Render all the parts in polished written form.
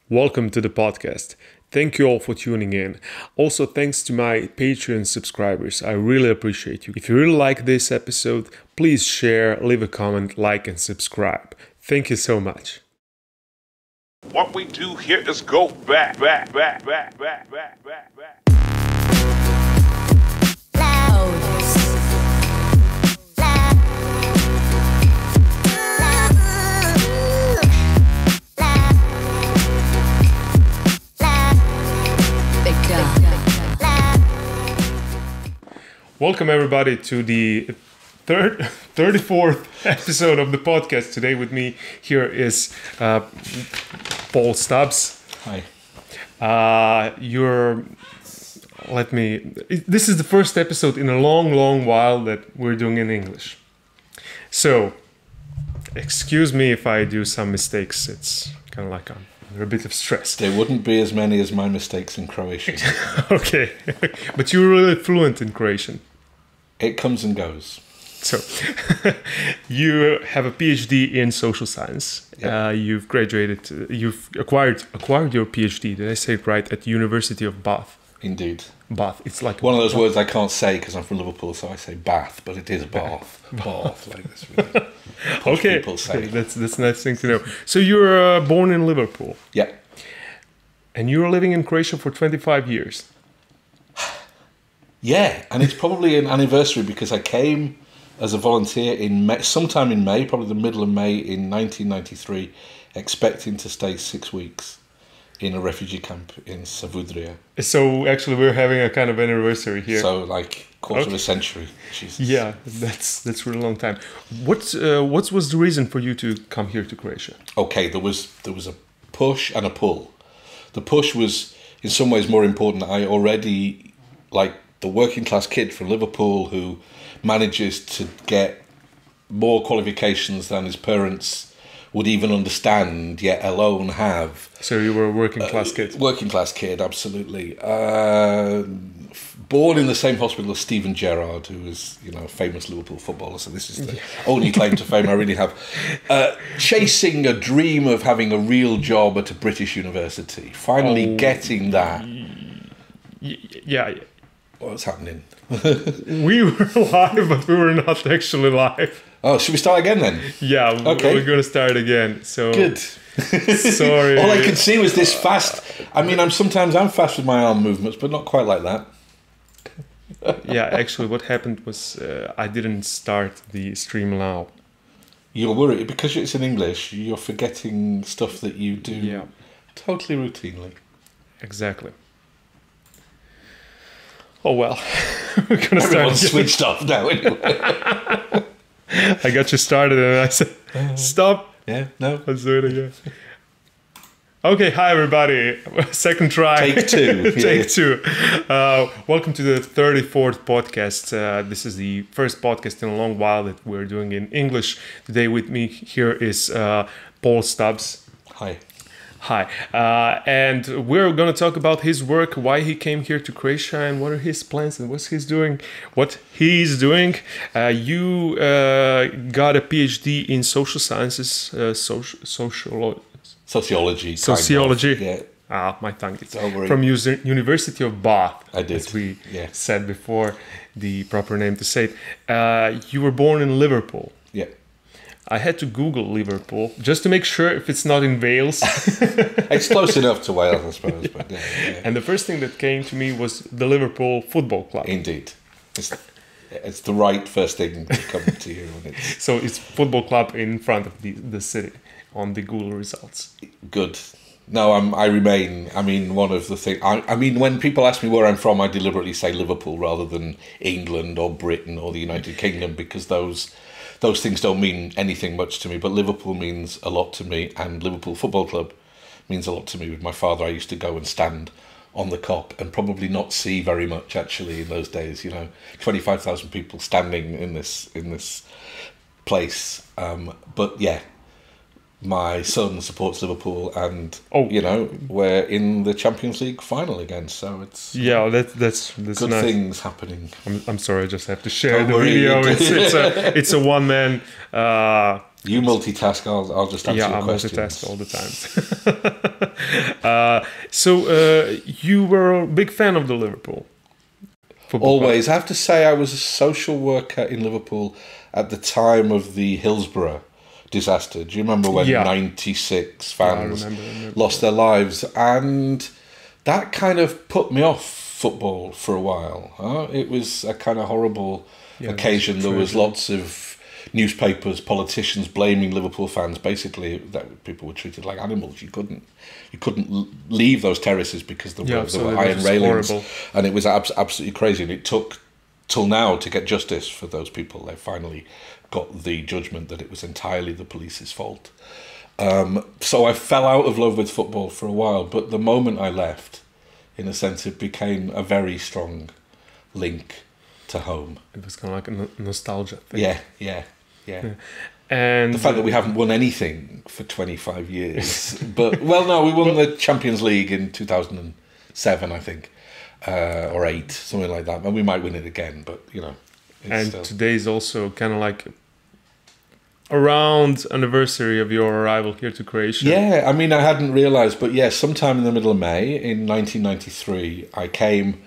Welcome to the podcast. Thank you all for tuning in. Also, thanks to my Patreon subscribers. I really appreciate you. If you really like this episode, please share, leave a comment, like, and subscribe. Thank you so much. What we do here is go back. Welcome everybody to the 34th episode of the podcast. Today with me here is Paul Stubbs. Hi. This is the first episode in a long while that we're doing in English. So, excuse me if I do some mistakes. It's kind of like I'm under a bit of stress. There wouldn't be as many as my mistakes in Croatian. Okay, but you're really fluent in Croatian. It comes and goes. So, you have a PhD in social science. Yeah. You've graduated. You've acquired your PhD. Did I say it right? At the University of Bath. Indeed. Bath. It's like one of those words I can't say because I'm from Liverpool, so I say Bath, but it is Bath. Bath, like this. Really. Okay, People say. That's a nice thing to know. So you were born in Liverpool. Yeah. And you were living in Croatia for 25 years. Yeah, and it's probably an anniversary because I came as a volunteer in May, sometime in May, probably the middle of May in 1993, expecting to stay 6 weeks in a refugee camp in Savudrija. So actually we're having a kind of anniversary here. So like quarter of a century. Jesus. Yeah, that's a really long time. What was the reason for you to come here to Croatia? Okay, there was a push and a pull. The push was in some ways more important. I already, like the working class kid from Liverpool who manages to get more qualifications than his parents would even understand, yet alone have. So you were a working class kid? Working class kid, absolutely. Born in the same hospital as Steven Gerrard, who was, a famous Liverpool footballer. So this is the only claim to fame I really have. Chasing a dream of having a real job at a British university. Finally getting that. Yeah. What's happening? We were live, but we were not actually live. Oh, should we start again then? Yeah, okay. We're going to start again. So good. Sorry. All I could see was this fast. I mean, I'm fast with my arm movements, but not quite like that. Yeah, actually, what happened was I didn't start the stream now. You're worried because it's in English. You're forgetting stuff that you do totally routinely. Exactly. Oh well, we're gonna start. Everyone's switched off now anyway. I got you started and I said, stop. Yeah, no. Let's do it again. Okay, hi everybody. Second try. Take two. Take two. Welcome to the 34th podcast. This is the first podcast in a long while that we're doing in English. Today with me here is Paul Stubbs. Hi. Hi, and we're going to talk about his work, why he came here to Croatia, and what are his plans and what he's doing. You got a PhD in social sciences, sociology. Sociology. Yeah. My tongue. It's from University of Bath. I did. As we said before, the proper name to say it. You were born in Liverpool. Yeah. I had to Google Liverpool just to make sure if it's not in Wales. It's close enough to Wales, I suppose. But yeah. And the first thing that came to me was the Liverpool Football Club. Indeed. It's the right first thing to come to you. So it's football club in front of the city on the Google results. Good. No, I remain. I mean, one of the things. I mean, when people ask me where I'm from, I deliberately say Liverpool rather than England or Britain or the United Kingdom because those things don't mean anything much to me. But Liverpool means a lot to me, and Liverpool Football Club means a lot to me. With my father, I used to go and stand on the Kop and probably not see very much actually in those days. 25,000 people standing in this place. But yeah. My son supports Liverpool, and we're in the Champions League final again. So it's that's good nice. Things happening. I'm sorry, I just have to share the video. It's a one man. You multitask. I'll just answer your question. I multitask all the time. You were a big fan of the Liverpool football club. Always. I have to say I was a social worker in Liverpool at the time of the Hillsborough disaster. Do you remember when 96 fans remember lost their lives? And that kind of put me off football for a while. It was a kind of horrible occasion. There was lots of newspapers, politicians blaming Liverpool fans. Basically, that people were treated like animals. You couldn't leave those terraces because there were iron railings, horrible. And it was absolutely crazy. And it took till now to get justice for those people. They finally got the judgment that it was entirely the police's fault. So I fell out of love with football for a while, but the moment I left, in a sense, it became a very strong link to home. It was kind of like a nostalgia thing. Yeah. And the fact that we haven't won anything for 25 years. But, well, no, we won the Champions League in 2007, I think, or 8, something like that. And we might win it again, but, you know. And today's also kind of like around anniversary of your arrival here to Croatia. Yeah, I mean, I hadn't realised, but yeah, sometime in the middle of May in 1993, I came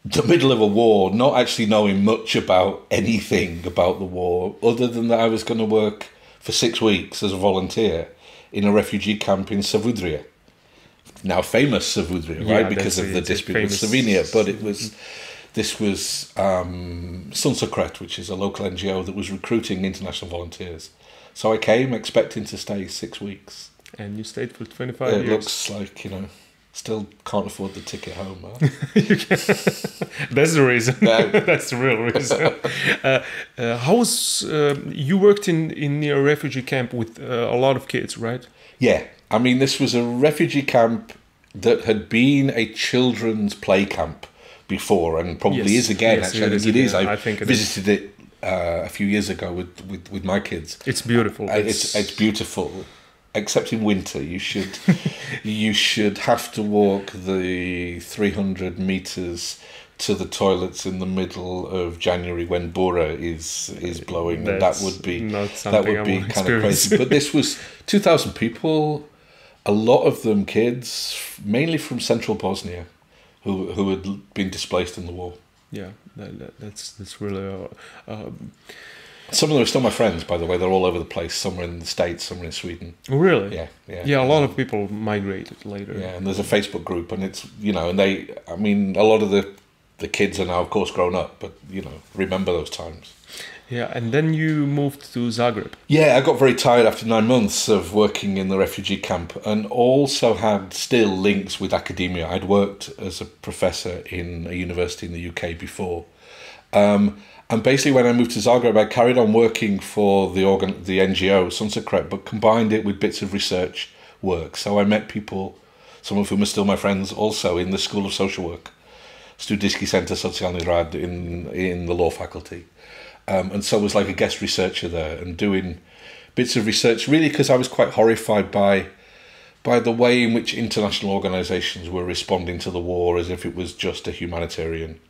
the middle of a war, not actually knowing much about anything about the war, other than that I was going to work for 6 weeks as a volunteer in a refugee camp in Savudrija. Now famous Savudrija, right? Because of the dispute with Slovenia. But this was Suncokret, which is a local NGO that was recruiting international volunteers. So I came expecting to stay 6 weeks. And you stayed for 25 years. It looks like, you know, still can't afford the ticket home. Huh? That's the reason. No. That's the real reason. How was you worked in a refugee camp with a lot of kids, right? Yeah, I mean, this was a refugee camp that had been a children's play camp before, and probably is again. Yes, actually, it is. I think I visited it a few years ago with my kids. It's beautiful. It's beautiful. Except in winter, you should have to walk the 300 meters to the toilets in the middle of January when Bora is blowing, and that would be kind of crazy. But this was 2,000 people, a lot of them kids, mainly from central Bosnia, who had been displaced in the war. Yeah, that's really. Some of them are still my friends, by the way. They're all over the place. Some are in the States, some are in Sweden. Oh, really? Yeah. A lot of people migrated later. Yeah, and there's a Facebook group, and it's, you know, and I mean, a lot of the kids are now, of course, grown up, but, you know, remember those times. Yeah, and then you moved to Zagreb. Yeah, I got very tired after 9 months of working in the refugee camp, and also had still links with academia. I'd worked as a professor in a university in the UK before. And basically, when I moved to Zagreb, I carried on working for the NGO, Suncokret, but combined it with bits of research work. So I met people, some of whom are still my friends, also in the School of Social Work, Studijski Center Socijalni Rad in the law faculty. And so I was like a guest researcher there and doing bits of research, really because I was quite horrified by the way in which international organisations were responding to the war as if it was just a humanitarian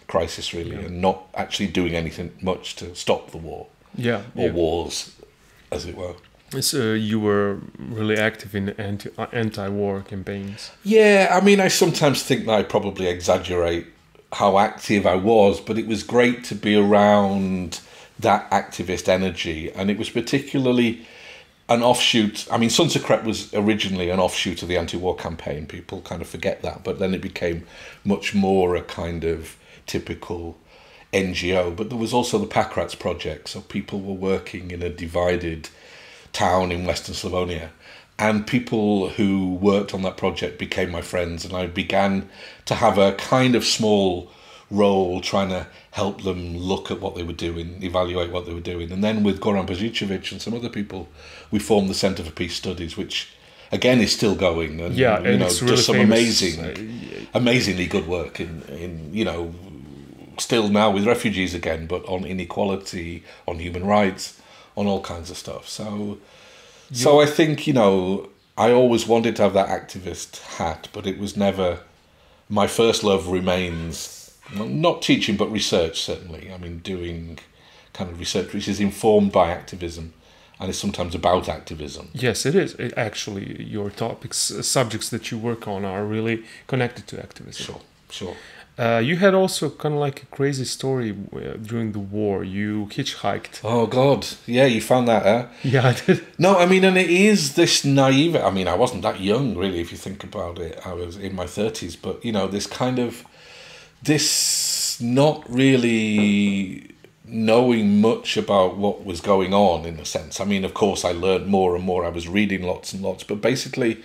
crisis, really, and not actually doing anything much to stop the war, wars, as it were. So you were really active in anti-war campaigns. Yeah, I mean, I sometimes think that I probably exaggerate how active I was, but it was great to be around that activist energy, and it was particularly an offshoot. I mean, Suncokret was originally an offshoot of the anti-war campaign. People kind of forget that, but then it became much more a kind of typical NGO. But there was also the Pakrac project, so people were working in a divided town in Western Slavonia, and people who worked on that project became my friends, and I began to have a kind of small role trying to help them look at what they were doing, evaluate what they were doing. And then with Goran Božičević and some other people, we formed the Centre for Peace Studies, which again is still going, and you know, it's really does some famous. amazingly good work in you know, still now with refugees again, but on inequality, on human rights, on all kinds of stuff. So I think, you know, I always wanted to have that activist hat, but it was never, my first love remains, not teaching, but research, certainly. I mean, doing kind of research which is informed by activism and it's sometimes about activism. Yes, it is. Actually, your topics, subjects that you work on are really connected to activism. Sure. You had also kind of like a crazy story during the war. You hitchhiked. Oh, God. Yeah, you found that, huh? Yeah, I did. No, I mean, and it is this naive... I mean, I wasn't that young, really, if you think about it. I was in my 30s. But, you know, this kind of... This not really knowing much about what was going on, in a sense. I mean, of course, I learned more and more. I was reading lots and lots. But basically,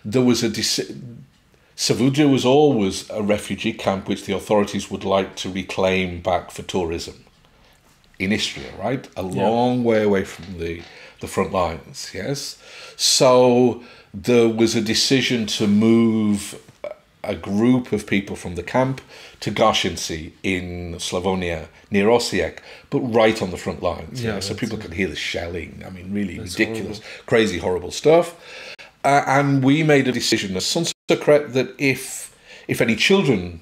there was a... Savudja was always a refugee camp which the authorities would like to reclaim back for tourism in Istria, right? A long way away from the front lines, yes? So there was a decision to move a group of people from the camp to Gašinsky in Slavonia, near Osijek, but right on the front lines. Yeah, so people could hear the shelling. I mean, really ridiculous, crazy, horrible stuff. And we made a decision as Sunsecret that if any children,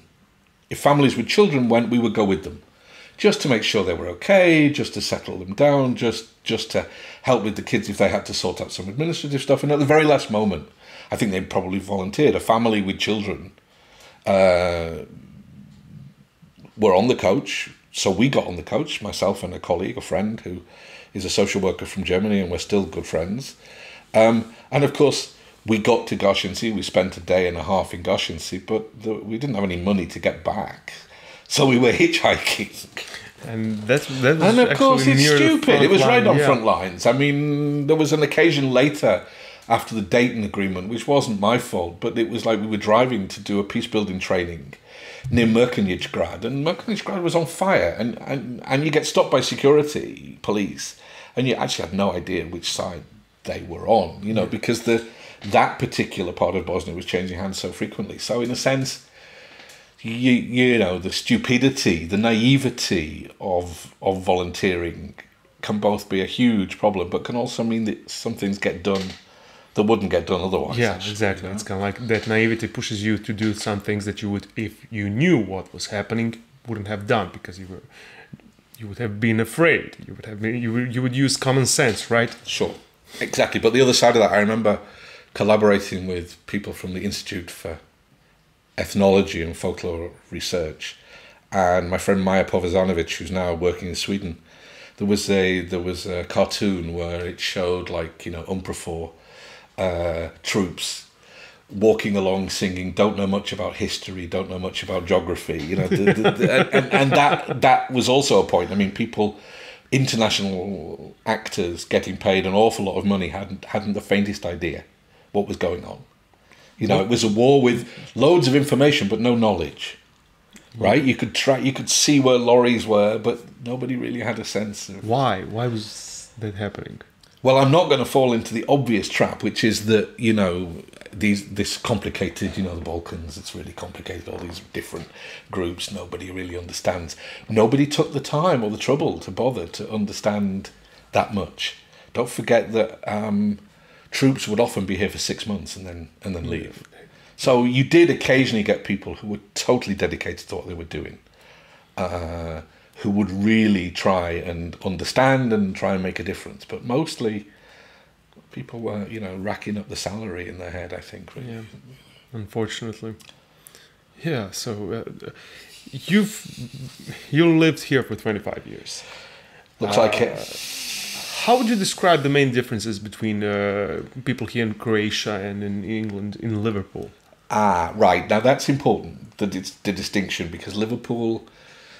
if families with children went, we would go with them, just to make sure they were okay, just to settle them down, just to help with the kids if they had to sort out some administrative stuff. And at the very last moment, I think they probably volunteered. A family with children were on the coach, so we got on the coach, myself and a colleague, a friend who is a social worker from Germany, and we're still good friends. And of course, we got to Gašinsky. We spent a day and a half in Gašinsky, but we didn't have any money to get back, so we were hitchhiking. And that was and of course, it's stupid. It was right on yeah. front lines. I mean, there was an occasion later, after the Dayton Agreement, which wasn't my fault, but it was like we were driving to do a peace building training near Mrkonjić and Mrkonjić was on fire, and you get stopped by security police, and you actually had no idea which side they were on, you know, because that particular part of Bosnia was changing hands so frequently. So in a sense, you know, the stupidity, the naivety of volunteering can both be a huge problem, but can also mean that some things get done that wouldn't get done otherwise. Yeah, exactly. You know? It's kind of like that naivety pushes you to do some things that you would, if you knew what was happening, wouldn't have done, because you would have been afraid. You would use common sense, right? Sure, exactly. But the other side of that, I remember collaborating with people from the Institute for Ethnology and Folklore Research, and my friend Maja Povezanovic, who's now working in Sweden. There was a cartoon where it showed, like, you know, UNPROFOR troops walking along singing, don't know much about history, don't know much about geography, you know, and that was also a point. I mean, people, international actors getting paid an awful lot of money hadn't the faintest idea what was going on. You know, it was a war with loads of information but no knowledge, right? You could see where lorries were, but nobody really had a sense of... Why was that happening? Well, I'm not going to fall into the obvious trap, which is that, you know, this complicated, you know, the Balkans, it's really complicated, all these different groups, nobody really understands. Nobody took the time or the trouble to bother to understand that much. Don't forget that troops would often be here for 6 months and then leave. So you did occasionally get people who were totally dedicated to what they were doing, who would really try and understand and try and make a difference. But mostly people were, you know, racking up the salary in their head, I think. Really. Yeah, unfortunately. Yeah, so you lived here for 25 years. Looks like it. How would you describe the main differences between people here in Croatia and in England, in Liverpool? Right. Now that's important, the distinction, because Liverpool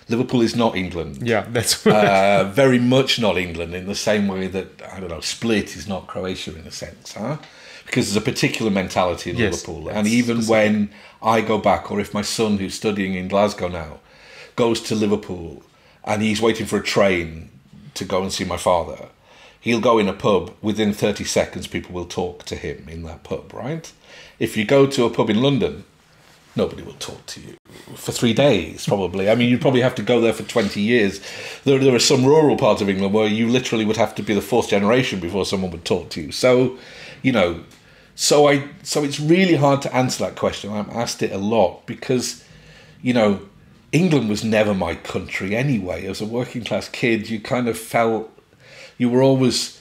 is not England. Yeah, that's right. Very much not England, in the same way that, I don't know, Split is not Croatia in a sense, huh? Because there's a particular mentality in Liverpool. And even when I go back, or if my son, who's studying in Glasgow now, goes to Liverpool and he's waiting for a train to go and see my father, he'll go in a pub, within 30 seconds people will talk to him in that pub, right? If you go to a pub in London, nobody will talk to you for 3 days, probably. I mean, you'd probably have to go there for 20 years. There are some rural parts of England where you literally would have to be the fourth generation before someone would talk to you. So, you know, so it's really hard to answer that question. I'm asked it a lot because, you know, England was never my country anyway. As a working class kid, you kind of felt you were always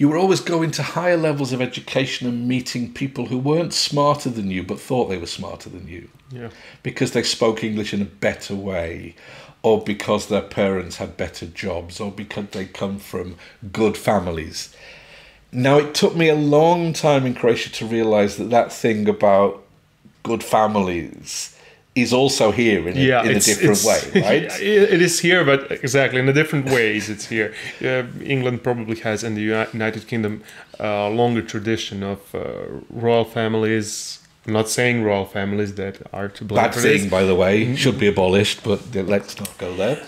you were always going to higher levels of education and meeting people who weren't smarter than you but thought they were smarter than you. Yeah. Because they spoke English in a better way, or because their parents had better jobs, or because they come from good families. Now, it took me a long time in Croatia to realise that thing about good families is also here in a different way, right? It is here, but exactly in a different ways. It's here. England probably has, in the United Kingdom, a longer tradition of royal families. I'm not saying royal families that are to blame Bad for thing, this. by the way, should be abolished, but let's not go there.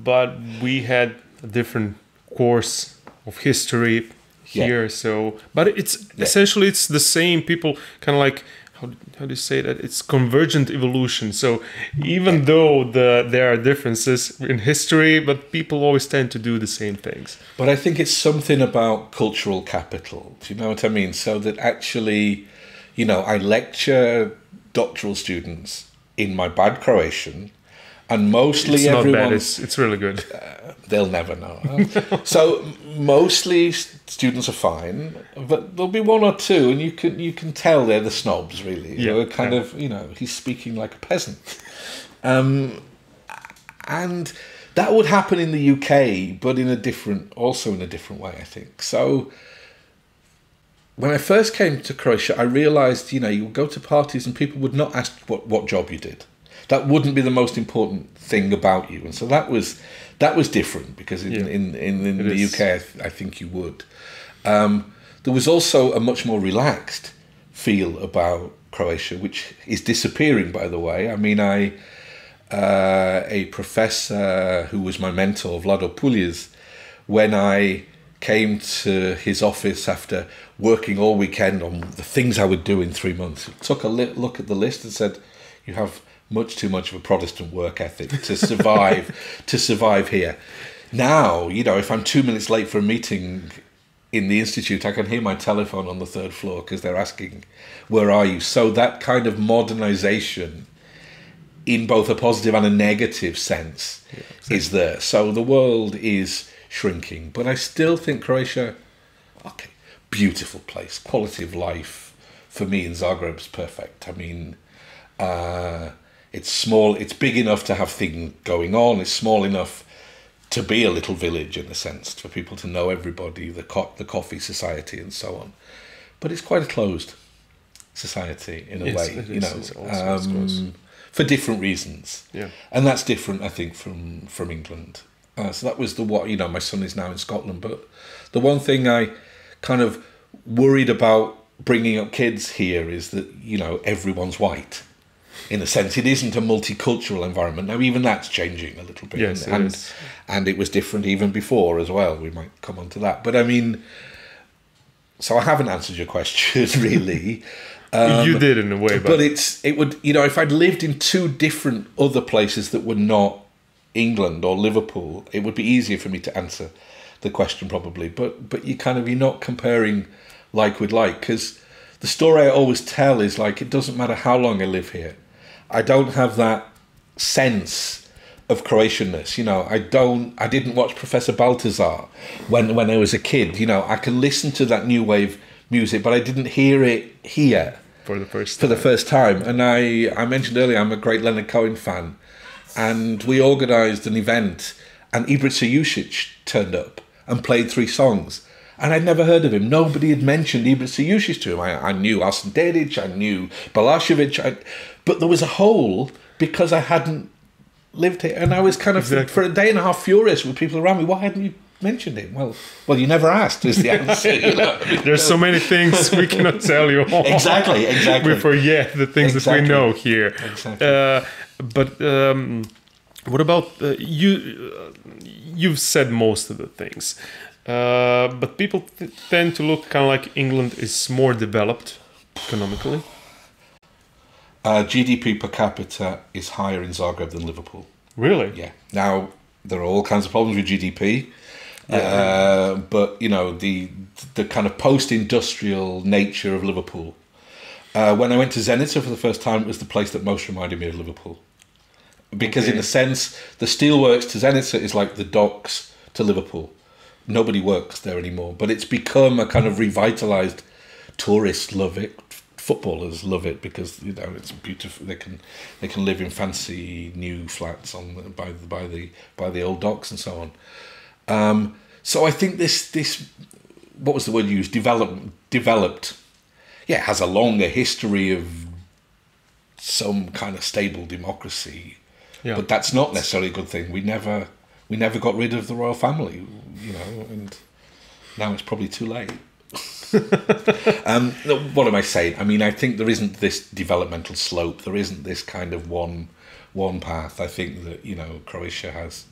But we had a different course of history here, so but it's essentially it's the same. People kind of like how do you say that? It's convergent evolution. So even though there are differences in history, but people always tend to do the same things. But I think it's something about cultural capital. Do you know what I mean? So that actually, you know, I lecture doctoral students in my bad Croatian, and mostly it's not everyone. bad. It's really good. They'll never know. So mostly students are fine, but there'll be one or two, and you can tell they're the snobs, really. Yeah, They're kind of, you know, he's speaking like a peasant. And that would happen in the UK, but in a different way, I think. So when I first came to Croatia, I realised, you know, you would go to parties and people would not ask what job you did. That wouldn't be the most important thing about you, and so that was different, because in the UK I think you would. There was also a much more relaxed feel about Croatia, which is disappearing, by the way. I mean, a professor who was my mentor, Vlado Puljes, when I came to his office after working all weekend on the things I would do in 3 months, he took a look at the list and said, "You have much too much of a Protestant work ethic to survive here." Now, you know, if I'm 2 minutes late for a meeting in the institute, I can hear my telephone on the 3rd floor because they're asking, "Where are you?" So that kind of modernization, in both a positive and a negative sense, is there. So the world is shrinking, but I still think Croatia, okay, beautiful place, quality of life for me in Zagreb's perfect. I mean, it's small, it's big enough to have things going on, it's small enough to be a little village in a sense, for people to know everybody, the coffee society and so on. But it's quite a closed society in a way, you know, for different reasons. Yeah. And that's different, I think, from England. So that was you know, my son is now in Scotland, but the one thing I kind of worried about bringing up kids here is that, you know, everyone's white. In a sense, it isn't a multicultural environment. Now, even that's changing a little bit. Yes, and it was different even before as well. We might come on to that. But I mean, so I haven't answered your question, really. You did in a way. But it would, you know, if I'd lived in 2 different other places that were not England or Liverpool, it would be easier for me to answer the question probably. But you're not comparing like with like, because the story I always tell is like, it doesn't matter how long I live here. I don't have that sense of Croatianness, you know. I didn't watch Professor Baltazar when I was a kid, you know. I can listen to that new wave music, but I didn't hear it here for the first time. And I mentioned earlier, I'm a great Leonard Cohen fan, and we organised an event, and Ibrica Jusic turned up and played 3 songs. And I'd never heard of him. Nobody had mentioned Ibrica Jusic to him. I knew Arsene Dedic, I knew Balašević, but there was a hole because I hadn't lived here. And I was kind of, for a day and a half, furious with people around me. Why hadn't you mentioned him? Well, you never asked, is the answer. You know? There's so many things we cannot tell you all. Exactly. We forget the things that we know here. Exactly. But what about you? You've said most of the things. But people tend to look kind of like England is more developed economically. GDP per capita is higher in Zagreb than Liverpool. Really? Yeah. Now, there are all kinds of problems with GDP. But, you know, the kind of post-industrial nature of Liverpool. When I went to Zenica for the first time, it was the place that most reminded me of Liverpool. Because in a sense, the steelworks to Zenica is like the docks to Liverpool. Nobody works there anymore, but it's become a kind of revitalized. Tourists love it. Footballers love it because it's beautiful. They can live in fancy new flats by the old docks and so on. So I think this what was the word used? Developed. Yeah, it has a longer history of some kind of stable democracy, but that's not necessarily a good thing. We never got rid of the royal family, and now it's probably too late. What am I saying? I mean, I think there isn't this developmental slope. There isn't this kind of one path. I think that Croatia has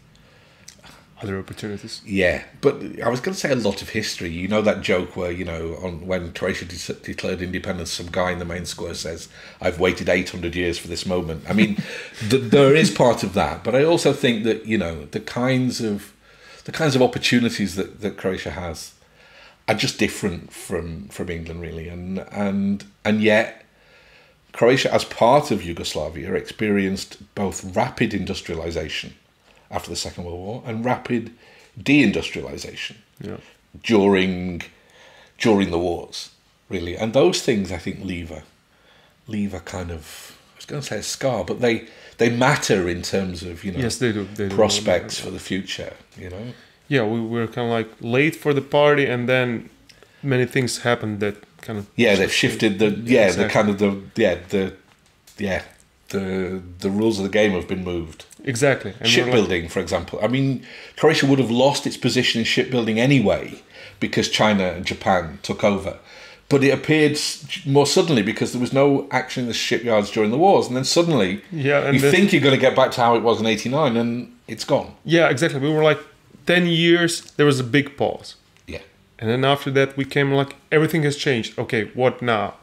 other opportunities. Yeah, but I was going to say a lot of history. You know that joke where when Croatia declared independence, some guy in the main square says, "I've waited 800 years for this moment." I mean, there is part of that, but I also think that the kinds of opportunities that Croatia has are just different from England, really, and yet Croatia, as part of Yugoslavia, experienced both rapid industrialization after the Second World War and rapid deindustrialization during the wars, really, and those things I think leave a kind of, I was going to say a scar, but they matter in terms of yes, they do. Prospects for the future, Yeah, we were kind of like late for the party, and then many things happened that kind of they've shifted the rules of the game have been moved. Exactly. And shipbuilding, for example. I mean, Croatia would have lost its position in shipbuilding anyway because China and Japan took over. But it appeared more suddenly because there was no action in the shipyards during the wars. And then suddenly, think you're going to get back to how it was in 1989, and it's gone. Yeah, exactly. We were like 10 years, there was a big pause. Yeah. And then after that, we came like, everything has changed. Okay, what now?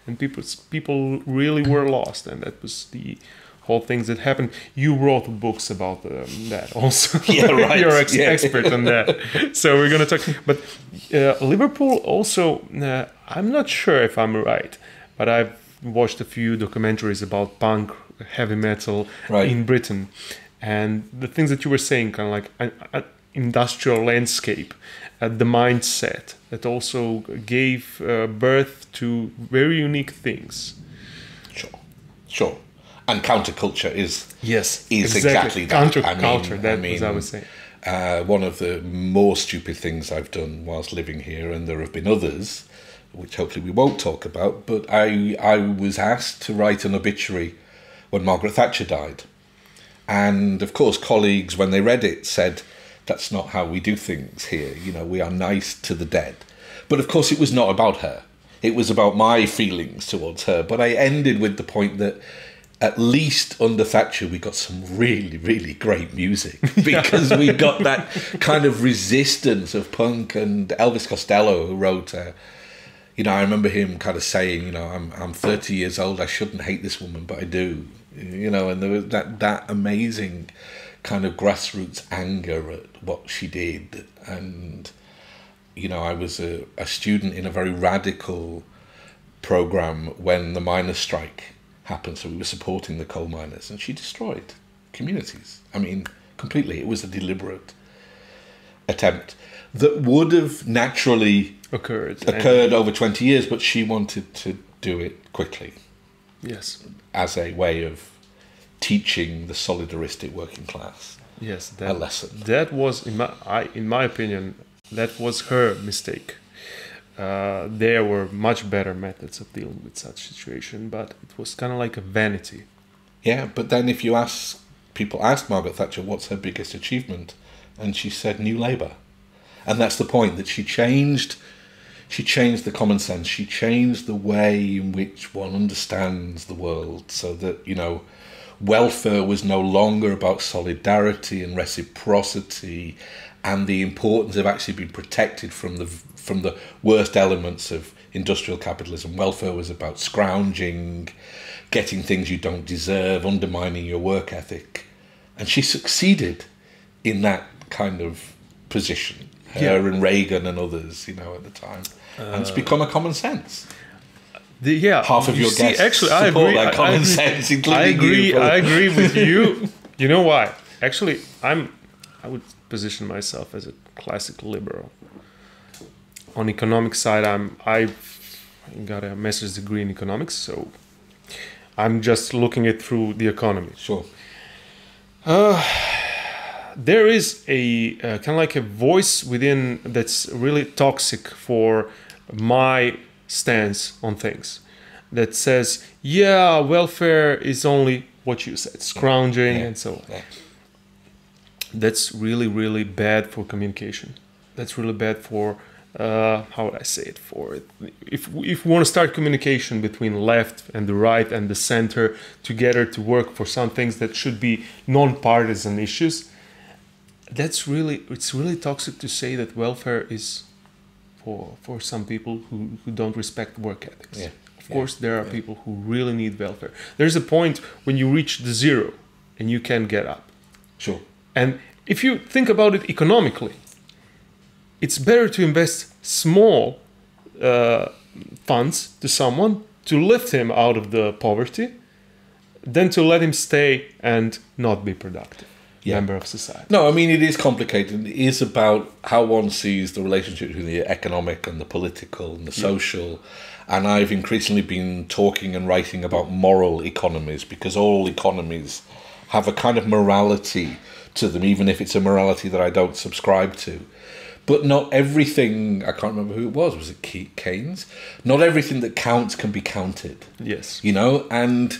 And people really were lost. And that was the whole things that happened. You wrote books about that also. Yeah, right. You're expert on that. So we're going to talk. But Liverpool also, I'm not sure if I'm right, but I've watched a few documentaries about punk, heavy metal in Britain. And the things that you were saying, kind of like an industrial landscape, the mindset that also gave birth to very unique things. Sure. And counterculture is exactly that. Counterculture, was I was saying. One of the more stupid things I've done whilst living here, and there have been others, which hopefully we won't talk about, but I was asked to write an obituary when Margaret Thatcher died. And of course, colleagues, when they read it, said, "That's not how we do things here. We are nice to the dead." But of course, it was not about her. It was about my feelings towards her. But I ended with the point that at least under Thatcher, we got some really, really great music because we got that kind of resistance of punk. And Elvis Costello, who wrote, I remember him kind of saying, I'm 30 years old. I shouldn't hate this woman, but I do. And there was that amazing kind of grassroots anger at what she did. And, I was a student in a very radical program when the miners' strike happened. So we were supporting the coal miners, and she destroyed communities. I mean, completely. It was a deliberate attempt that would have naturally occurred over 20 years, but she wanted to do it quickly. Yes. As a way of teaching the solidaristic working class a lesson. That was, in my opinion, that was her mistake. There were much better methods of dealing with such situation, but it was kind of like a vanity. Yeah, but then if you people asked Margaret Thatcher what's her biggest achievement, and she said New Labour. And that's the point, that she changed the common sense. She changed the way in which one understands the world so that, welfare was no longer about solidarity and reciprocity and the importance of actually being protected from the worst elements of industrial capitalism. Welfare was about scrounging, getting things you don't deserve, undermining your work ethic. And she succeeded in that kind of position. Her and Reagan and others, at the time. And it's become a common sense. Half of your guests actually, support that common sense, including you. I agree with you. You know why? Actually, I would position myself as a classic liberal. On economic side, I've got a master's degree in economics, so I'm just looking it through the economy. Sure. There is a kind of like a voice within that's really toxic for my stance on things, that says, yeah, welfare is only what you said, scrounging and so on. Yeah. That's really, really bad for communication. That's really bad for, how would I say it, for if we want to start communication between left and the right and the center together to work for some things that should be non-partisan issues, it's really toxic to say that welfare is for some people who don't respect work ethics. Yeah. Of course, there are people who really need welfare. There's a point when you reach the zero and you can get up. Sure. And if you think about it economically, it's better to invest small funds to someone to lift him out of the poverty than to let him stay and not be productive member of society. No, I mean, it is complicated. It is about how one sees the relationship between the economic and the political and the social. And I've increasingly been talking and writing about moral economies, because all economies have a kind of morality to them, even if it's a morality that I don't subscribe to. But not everything, I can't remember who it was it Keynes? Not everything that counts can be counted. Yes. You know, and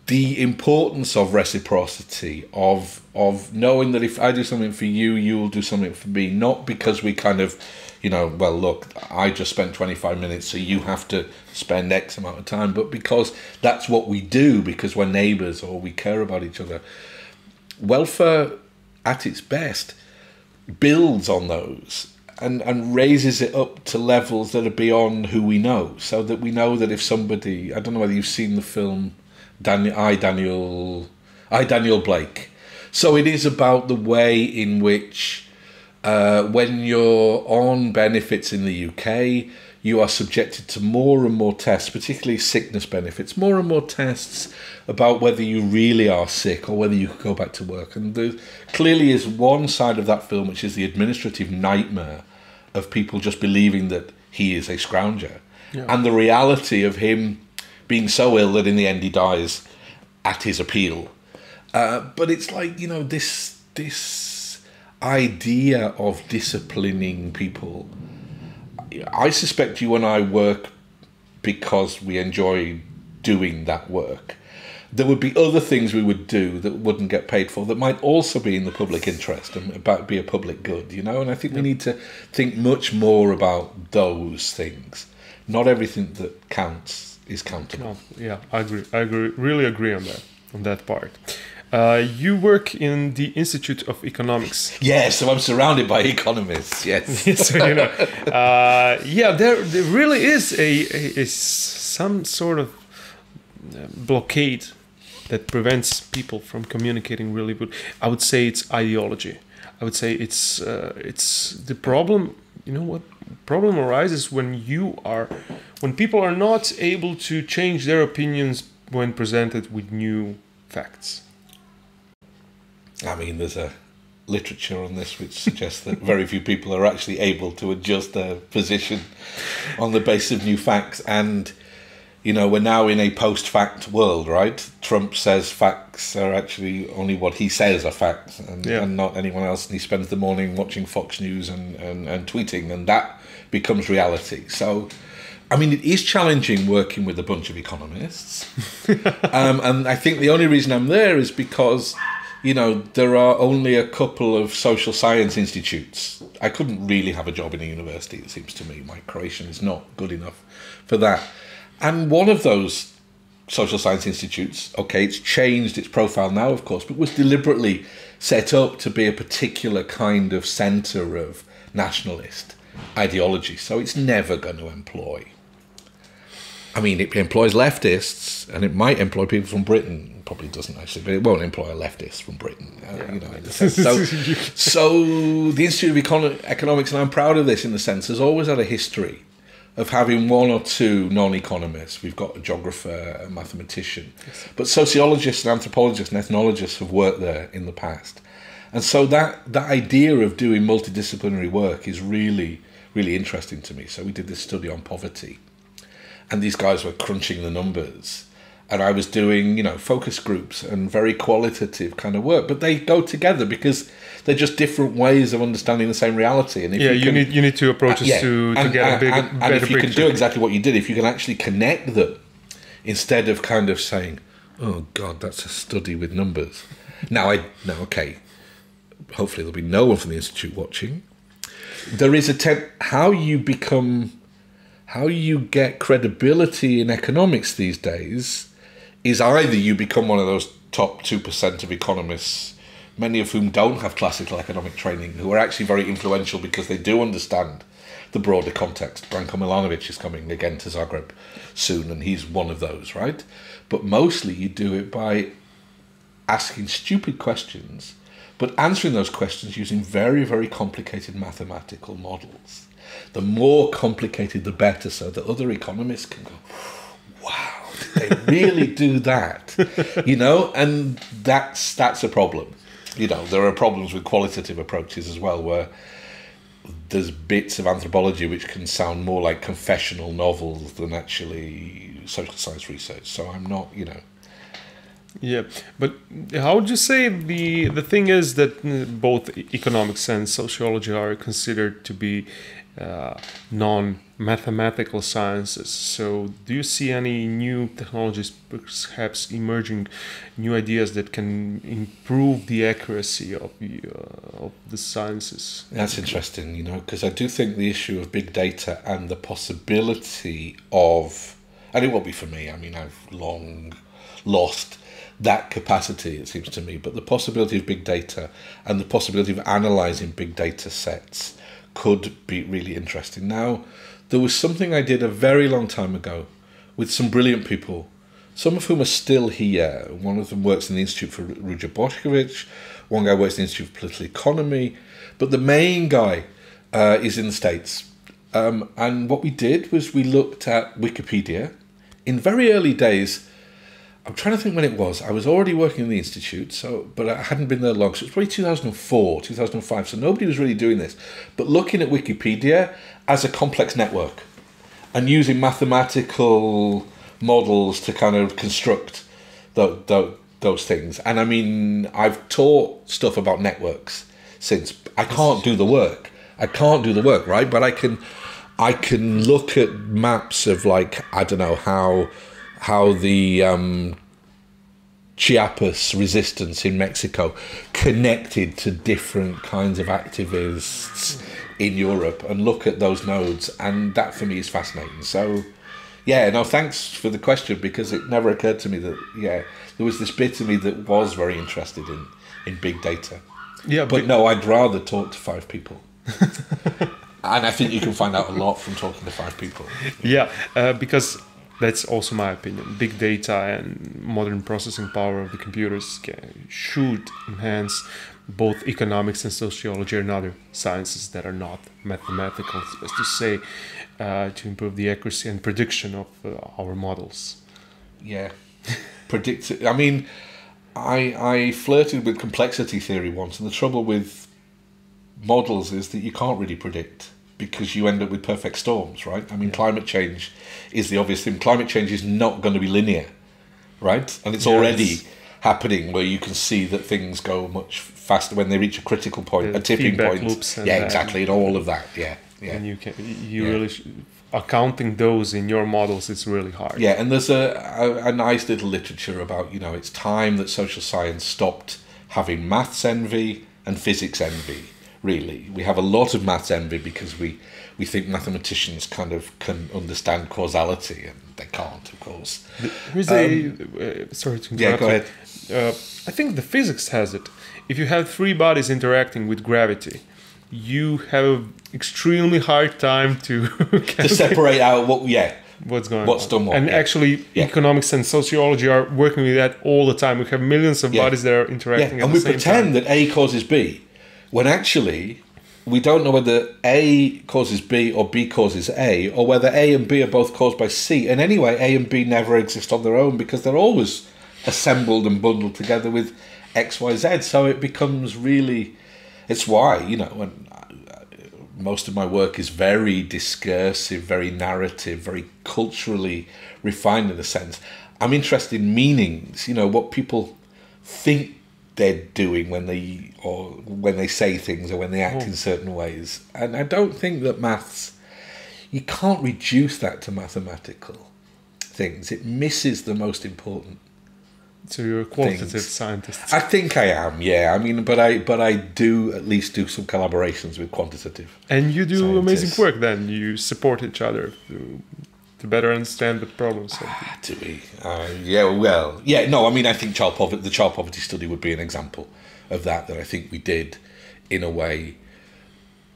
the importance of reciprocity, of knowing that if I do something for you, you will do something for me, not because we kind of, you know, well, look, I just spent 25 minutes, so you have to spend X amount of time, but because that's what we do, because we're neighbours or we care about each other. Welfare, at its best, builds on those and raises it up to levels that are beyond who we know, so that we know that if somebody, I don't know whether you've seen the film Daniel Blake. So it is about the way in which when you're on benefits in the UK, you are subjected to more and more tests, particularly sickness benefits, more and more tests about whether you really are sick or whether you could go back to work. And there clearly is one side of that film, which is the administrative nightmare of people just believing that he is a scrounger. Yeah. And the reality of him being so ill that in the end he dies at his appeal. But it's like, you know, this idea of disciplining people. I suspect you and I work because we enjoy doing that work. There would be other things we would do that wouldn't get paid for that might also be in the public interest and be a public good, you know? And I think we need to think much more about those things. Not everything that counts is countable. No, yeah, I agree. Really agree on that part. You work in the Institute of Economics. Yes, so I'm surrounded by economists. Yes. So, you know, there really is some sort of blockade that prevents people from communicating really good. I would say it's ideology. I would say it's the problem. You know what? Problem arises when people are not able to change their opinions when presented with new facts. I mean, there's a literature on this which suggests that very few people are actually able to adjust their position on the basis of new facts. And, you know, we're now in a post-fact world, right? Trump says facts are actually only what he says are facts and not anyone else. And he spends the morning watching Fox News and tweeting, and that becomes reality. So, I mean, it is challenging working with a bunch of economists. And I think the only reason I'm there is because, you know, there are only a couple of social science institutes. I couldn't really have a job in a university, it seems to me. My Croatian is not good enough for that. And one of those social science institutes, okay, it's changed its profile now, of course, but was deliberately set up to be a particular kind of centre of nationalist ideology. So it's never going to employ. I mean, it employs leftists, and it might employ people from Britain. It probably doesn't actually, but it won't employ a leftist from Britain. You know, in the sense. So the Institute of Economics, and I'm proud of this in the sense, has always had a history of having one or two non-economists. We've got a geographer, a mathematician, but sociologists and anthropologists and ethnologists have worked there in the past. And so that idea of doing multidisciplinary work is really, really interesting to me. So we did this study on poverty, and these guys were crunching the numbers, and I was doing, focus groups and very qualitative kind of work, but they go together because they're just different ways of understanding the same reality. And if you need two approaches to get a better and if you picture. can do exactly what you did, if you can actually connect them instead of kind of saying, "Oh God, that's a study with numbers." Now, okay. Hopefully, there'll be no one from the Institute watching. There is how you get credibility in economics these days is either you become one of those top 2% of economists, many of whom don't have classical economic training, who are actually very influential because they do understand the broader context. Branko Milanovic is coming again to Zagreb soon, and he's one of those, right? But mostly you do it by asking stupid questions, but answering those questions using very, very complicated mathematical models. The more complicated, the better, so that other economists can go, wow, they really do that, and that's a problem. There are problems with qualitative approaches as well, where there's bits of anthropology which can sound more like confessional novels than actually social science research. So I'm not, Yeah, but how would you say the thing is that both economics and sociology are considered to be non-mathematical sciences? So do you see any new technologies perhaps emerging, new ideas that can improve the accuracy of the sciences? That's interesting, because I do think the issue of big data and the possibility of, and it won't be for me, I've long lost that capacity, it seems to me, but the possibility of big data and the possibility of analysing big data sets could be really interesting. Now, there was something I did a very long time ago with some brilliant people, some of whom are still here. One of them works in the Institute for Ruja Bošković, one guy works in the Institute for Political Economy, but the main guy is in the States. And what we did was we looked at Wikipedia. In very early days, I'm trying to think when it was. I was already working in the Institute, but I hadn't been there long. So it was probably 2004, 2005. So nobody was really doing this. But looking at Wikipedia as a complex network and using mathematical models to kind of construct those things. And I've taught stuff about networks since. I can't do the work. Right? But I can look at maps of how the Chiapas resistance in Mexico connected to different kinds of activists in Europe and look at those nodes, and that for me is fascinating. So thanks for the question, because it never occurred to me that there was this bit of me that was very interested in big data. But no, I'd rather talk to 5 people. And I think you can find out a lot from talking to 5 people. Because that's also my opinion. Big data and modern processing power of the computers should enhance both economics and sociology and other sciences that are not mathematical, as to say, to improve the accuracy and prediction of our models. Yeah. I flirted with complexity theory once, and the trouble with models is that you can't really predict, because you end up with perfect storms, right? Climate change is the obvious thing. Climate change is not going to be linear, right? And it's already happening, where you can see that things go much faster when they reach a critical point, a tipping point. Loops and exactly, and all of that, And you really accounting those in your models is really hard. Yeah, and there's a nice little literature about, it's time that social science stopped having maths envy and physics envy. Really, we have a lot of maths envy because we think mathematicians kind of can understand causality, and they can't, of course. Sorry to interrupt. Yeah, go ahead. I think the physics has it. If you have 3 bodies interacting with gravity, you have an extremely hard time to separate out what's going on. What's done what. And actually, economics and sociology are working with that all the time. We have millions of bodies that are interacting at the same time. And we pretend that A causes B, when actually we don't know whether A causes B or B causes A, or whether A and B are both caused by C. And anyway, A and B never exist on their own, because they're always assembled and bundled together with X, Y, Z. So it becomes really, it's why, you know, and most of my work is very discursive, very narrative, very culturally refined in a sense. I'm interested in meanings, you know, what people think they're doing when they say things or when they act in certain ways. And I don't think that maths, you can't reduce that to mathematical things. It misses the most important. So you're a quantitative things. scientist. I think I am, yeah. I mean, but I do at least do some collaborations with quantitative. And you do scientists. amazing work. Then you support each other to better understand the problems. Do we? Yeah. Well, yeah. No, I mean, I think the child poverty study would be an example of that. That I think we did, in a way.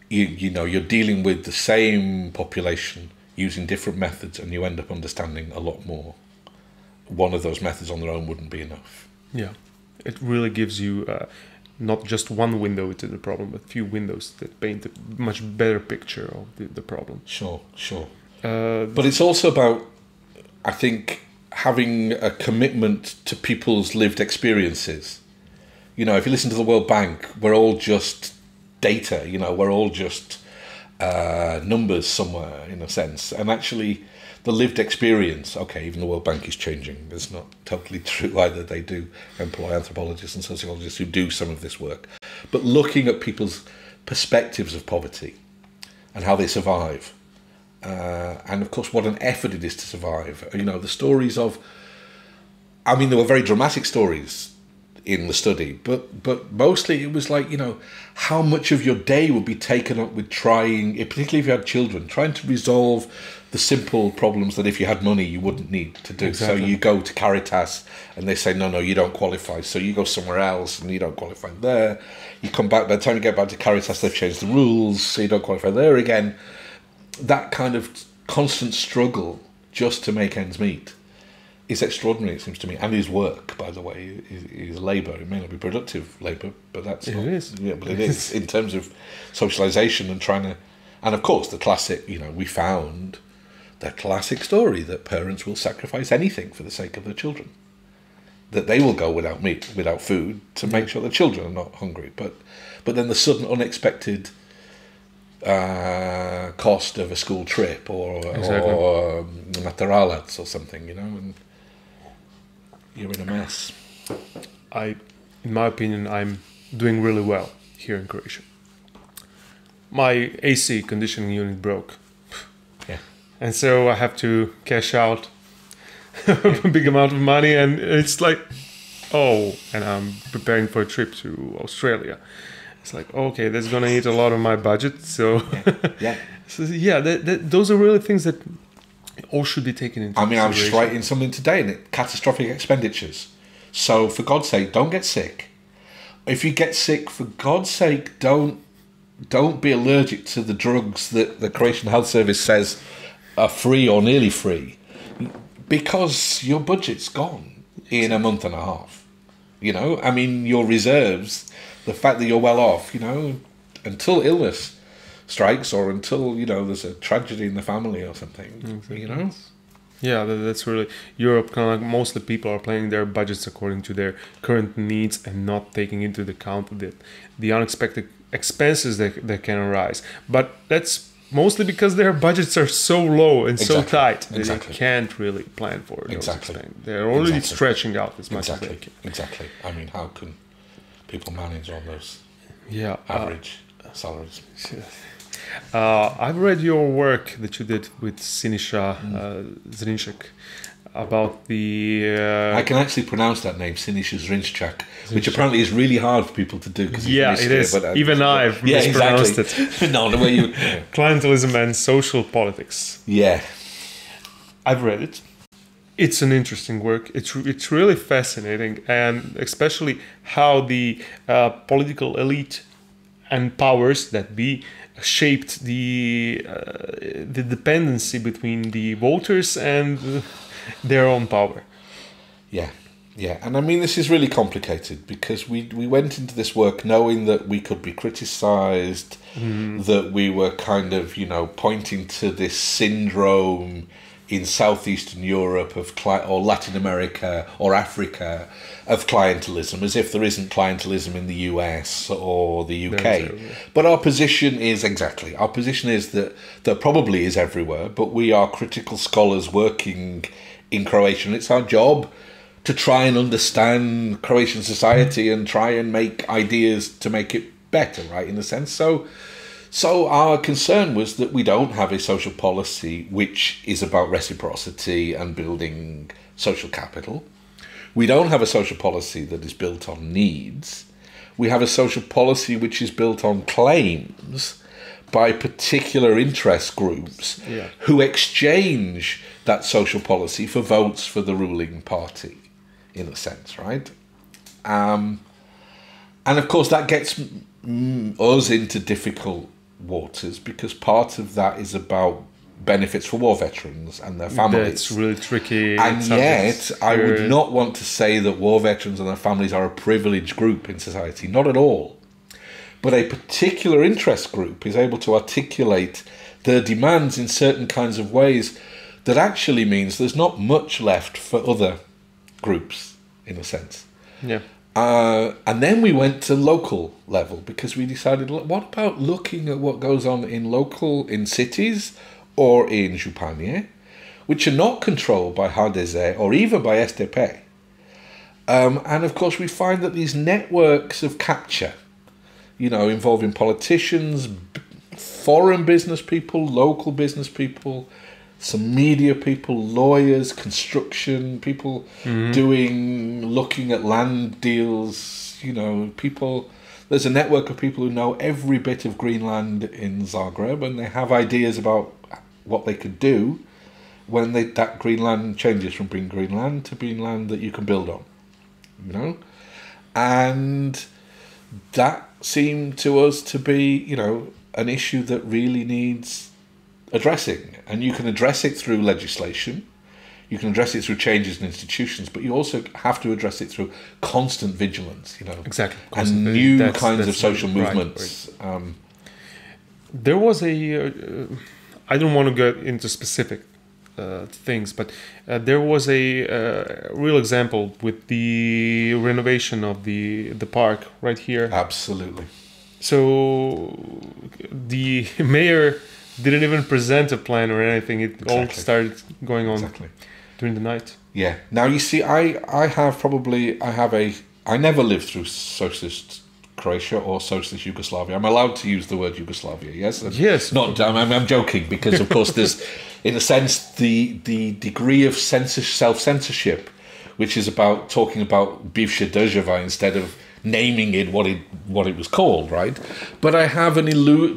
You know, you're dealing with the same population using different methods, and you end up understanding a lot more. One of those methods on their own wouldn't be enough. Yeah, it really gives you not just one window into the problem, but a few windows that paint a much better picture of the problem. Sure. But it's also about, I think, having a commitment to people's lived experiences. You know, if you listen to the World Bank, we're all just data, you know, we're all just numbers somewhere, in a sense. And actually, the lived experience, okay, even the World Bank is changing. It's not totally true either. They do employ anthropologists and sociologists who do some of this work. But looking at people's perspectives of poverty and how they survive, and of course what an effort it is to survive. You know, the stories of, I mean, there were very dramatic stories in the study, but mostly it was like, you know, how much of your day would be taken up with trying, particularly if you had children, trying to resolve the simple problems that if you had money you wouldn't need to do. Exactly. So you go to Caritas and they say, no, you don't qualify. So you go somewhere else and you don't qualify there. You come back, by the time you get back to Caritas, they've changed the rules, so you don't qualify there again. That kind of constant struggle just to make ends meet is extraordinary, it seems to me, and his work, by the way, is labour. It may not be productive labour, but that's it not, is. Yeah, but it is in terms of socialisation and trying to, and of course the classic. You know, we found the classic story that parents will sacrifice anything for the sake of their children, that they will go without meat, without food, to make sure their children are not hungry. But then the sudden, unexpected cost of a school trip or materalats or something, you know, and you're in a mess. In my opinion, I'm doing really well here in Croatia. My AC conditioning unit broke. Yeah. And so I have to cash out a big amount of money, and it's like, and I'm preparing for a trip to Australia. It's like, okay, that's gonna eat a lot of my budget. So, those are really things that all should be taken into consideration. I was just writing something today, catastrophic expenditures. So, for God's sake, don't get sick. If you get sick, for God's sake, don't be allergic to the drugs that the Croatian Health Service says are free or nearly free, because your budget's gone in a month and a half. You know, I mean, your reserves, the fact that you're well off, you know, until illness strikes or until, you know, there's a tragedy in the family or something, exactly. You know? Yeah, that's really, Europe, kind of like mostly people are planning their budgets according to their current needs and not taking into account the unexpected expenses that can arise. But that's mostly because their budgets are so low and so tight that they can't really plan for it. They're already stretching out as much as they can. Exactly. I mean, how can people manage on those average salaries? I've read your work that you did with Siniša Zrinjšek about the... I can actually pronounce that name, Siniša Zrinjšek, which apparently is really hard for people to do. Yeah, it is. But even I've mispronounced it. No, the way you... Clientelism and social politics. Yeah. I've read it. It's an interesting work. It's really fascinating, and especially how the political elite and powers that be shaped the dependency between the voters and their own power. Yeah, and I mean, this is really complicated because we went into this work knowing that we could be criticised, that we were kind of, you know, pointing to this syndrome in Southeastern Europe or Latin America or Africa of clientelism, as if there isn't clientelism in the US or the UK. But our position is that there probably is everywhere, but we are critical scholars working in Croatia, and it's our job to try and understand Croatian society and try and make ideas to make it better, right, in a sense. So our concern was that we don't have a social policy which is about reciprocity and building social capital. We don't have a social policy that is built on needs. We have a social policy which is built on claims by particular interest groups who exchange that social policy for votes for the ruling party, in a sense, right? And of course that gets us into difficult waters, because part of that is about benefits for war veterans and their families. That's really tricky. And yet, I would not want to say that war veterans and their families are a privileged group in society. Not at all. But a particular interest group is able to articulate their demands in certain kinds of ways that actually means there's not much left for other groups, in a sense. Yeah. And then we went to local level, because we decided, what about looking at what goes on in cities or in županije, which are not controlled by HDZ or even by SDP. And of course we find that these networks of capture, involving politicians, foreign business people, local business people, some media people, lawyers, construction people, looking at land deals, people. There's a network of people who know every bit of Greenland in Zagreb, and they have ideas about what they could do when that Greenland changes from being Greenland to being land that you can build on, And that seemed to us to be, an issue that really needs addressing. And you can address it through legislation, you can address it through changes in institutions, but you also have to address it through constant vigilance, Exactly. And new kinds of social movements. Right. There was I don't want to get into specific things, but there was a real example with the renovation of the park right here. Absolutely. So the mayor didn't even present a plan or anything. It all started going on during the night. Yeah. Now you see, I never lived through socialist Croatia or socialist Yugoslavia. I'm allowed to use the word Yugoslavia, yes? Yes. I'm joking, because of course there's, in a sense, the degree of self-censorship, which is about talking about bivše država instead of naming it what it was called, right? But I have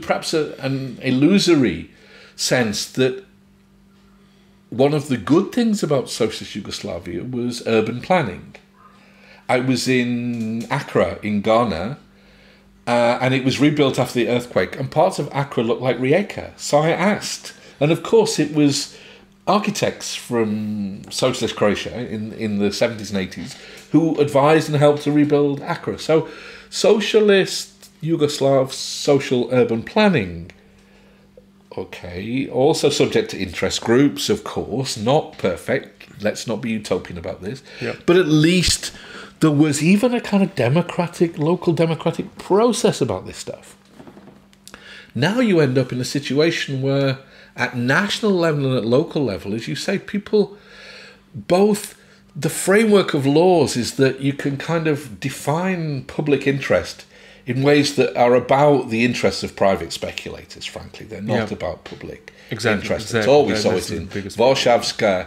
perhaps an illusory sense that one of the good things about socialist Yugoslavia was urban planning. I was in Accra in Ghana, and it was rebuilt after the earthquake, and parts of Accra looked like Rijeka. So I asked, and of course it was architects from socialist Croatia in the 70s and 80s who advised and helped to rebuild Accra. So socialist Yugoslav social urban planning, also subject to interest groups, of course, not perfect. Let's not be utopian about this. Yep. But at least there was even a kind of local democratic process about this stuff. Now you end up in a situation where at national level and at local level, as you say, people, both the framework of laws is that you can kind of define public interest in ways that are about the interests of private speculators, frankly. They're not about public interest at all. We saw it in Varšavska,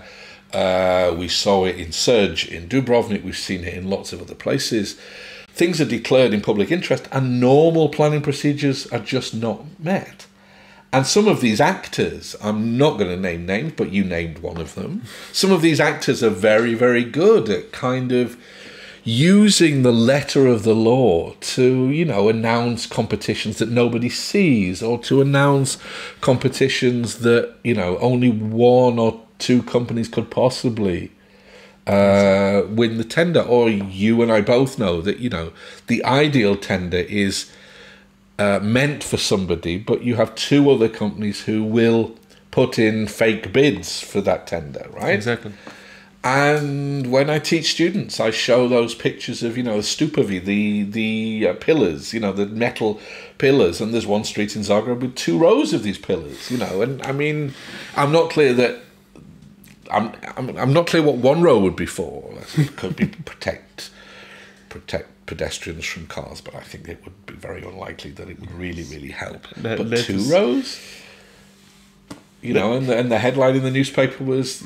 we saw it in Serge, in Dubrovnik, we've seen it in lots of other places. Things are declared in public interest and normal planning procedures are just not met. And some of these actors, I'm not going to name names, but you named one of them. Some of these actors are very, very good at kind of using the letter of the law to, announce competitions that nobody sees, or to announce competitions that, only one or two companies could possibly win the tender. Or you and I both know that, the ideal tender is meant for somebody, but you have two other companies who will put in fake bids for that tender, right? Exactly. And when I teach students, I show those pictures of, stupavi, the pillars, the metal pillars. And there's one street in Zagreb with 2 rows of these pillars, And I mean, I'm not clear that I'm not clear what 1 row would be for. It could be protect pedestrians from cars, but I think it would be very unlikely that it would really, really help. But 2 rows, and the headline in the newspaper was,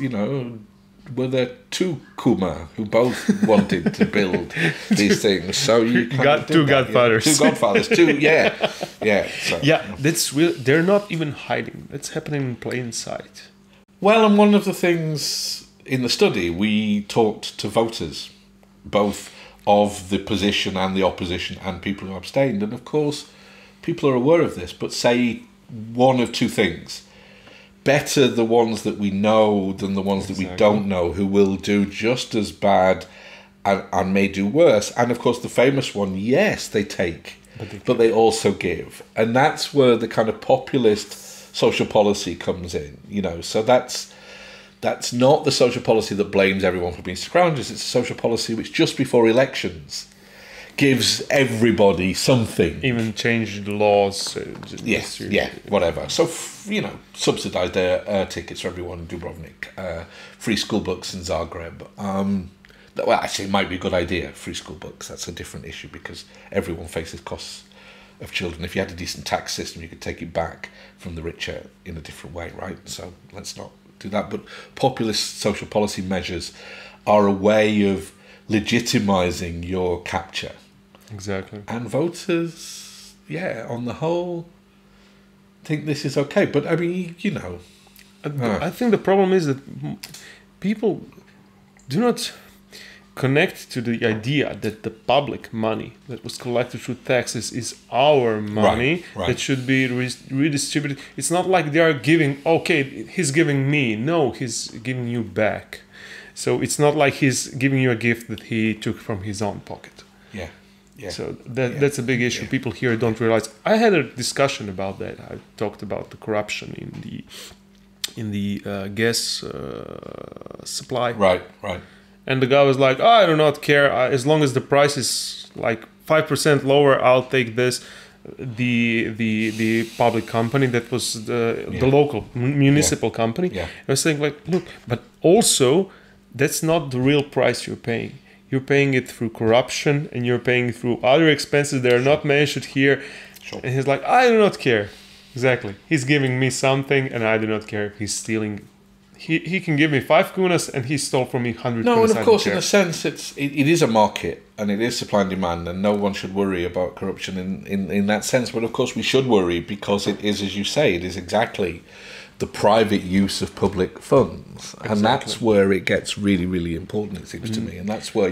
were there 2 Kuma who both wanted to build these things? So you got 2 godfathers. 2 godfathers, 2, yeah. So. Yeah, that's real. They're not even hiding. That's happening in plain sight. Well, and one of the things in the study, we talked to voters, both of the position and the opposition and people who abstained. And of course, people are aware of this, but say one of 2 things. Better the ones that we know than the ones that we don't know, who will do just as bad and may do worse. And of course, the famous one, yes, they take, but they also give. And that's where the kind of populist social policy comes in, So that's not the social policy that blames everyone for being scroungers. It's a social policy which just before elections gives everybody something. Even change the laws. Yes, whatever. So, subsidise their tickets for everyone in Dubrovnik. Free school books in Zagreb. Well, actually, it might be a good idea, free school books. That's a different issue because everyone faces costs of children. If you had a decent tax system, you could take it back from the richer in a different way, right? So let's not do that. But populist social policy measures are a way of legitimising your capture. Exactly. And voters, on the whole, think this is okay. But I mean, I think the problem is that people do not connect to the idea that the public money that was collected through taxes is our money that should be redistributed. It's not like they are giving, he's giving me. No, he's giving you back. So it's not like he's giving you a gift that he took from his own pocket. Yeah. So that's a big issue. Yeah. People here don't realize. I had a discussion about that. I talked about the corruption in the gas supply. Right. And the guy was like, I do not care. As long as the price is like 5% lower, I'll take this. The public company that was the local municipal company. Yeah. I was saying, look, but also that's not the real price you're paying. You're paying it through corruption and you're paying it through other expenses that are not mentioned here. Sure. And he's like, I do not care. Exactly. He's giving me something and I do not care if he's stealing. He can give me 5 kunas and he stole from me 100 kunas. No, and of course, in a sense, it is a market and it is supply and demand, and no one should worry about corruption in that sense. But of course, we should worry because it is, as you say, it is exactly the private use of public funds. Exactly. And that's where it gets really, really important, it seems to me. And that's where,